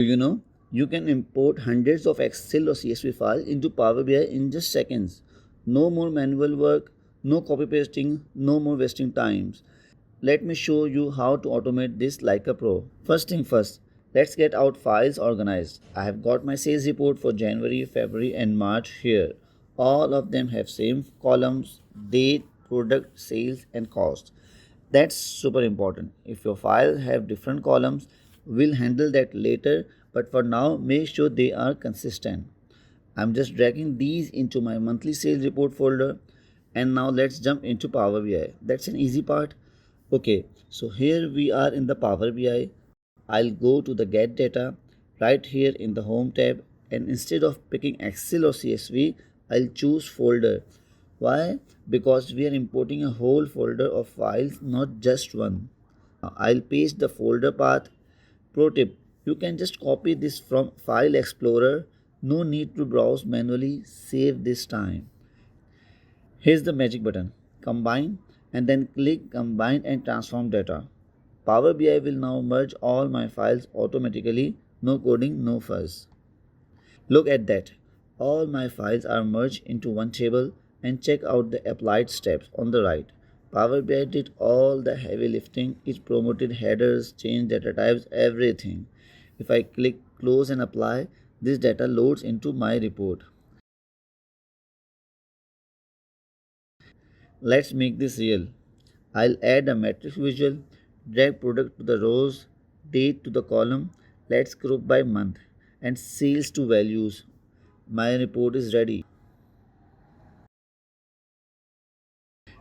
You know, you can import hundreds of Excel or CSV files into Power BI in just seconds. No more manual work, no copy pasting, no more wasting times. Let me show you how to automate this like a pro. First thing first, let's get our files organized. I have got my sales report for January, February and March here. All of them have same columns, date, product, sales and cost. That's super important. If your file have different columns, we'll handle that later, but for now make sure they are consistent. I'm just dragging these into my monthly sales report folder, and now let's jump into Power BI. That's an easy part. Okay, so here we are in the Power BI. I'll go to the get data right here in the home tab, and instead of picking Excel or CSV, I'll choose folder. Why? Because we are importing a whole folder of files, not just one. I'll paste the folder path. Pro tip, you can just copy this from File Explorer. No need to browse manually. Save this time. Here's the magic button. Combine and then click Combine and Transform Data. Power BI will now merge all my files automatically. No coding, no fuss. Look at that. All my files are merged into one table, and check out the applied steps on the right. Power BI did all the heavy lifting. It promoted headers, changed data types, everything. If I click close and apply, this data loads into my report. Let's make this real. I'll add a matrix visual, drag product to the rows, date to the column. Let's group by month and sales to values. My report is ready.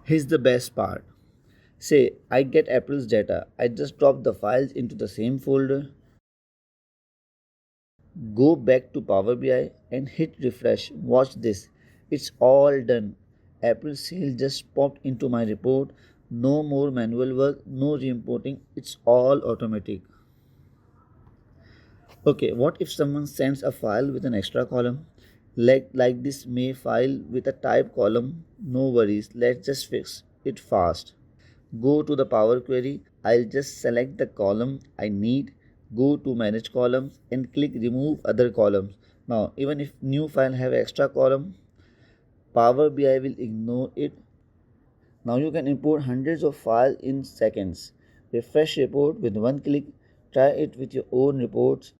Here's the best part. Say I get April's data. I just drop the files into the same folder, go back to Power BI and hit refresh. Watch this. It's all done. April sale just popped into my report. No more manual work, no re-importing. It's all automatic. Okay, what if someone sends a file with an extra column? Like this May file with a type column? No worries. Let's just fix it fast. Go to the Power Query. I'll just select the column I need, go to Manage Columns and click Remove Other Columns. Now, even if new file have extra column, Power BI will ignore it. Now you can import hundreds of files in seconds. Refresh report with one click. Try it with your own reports.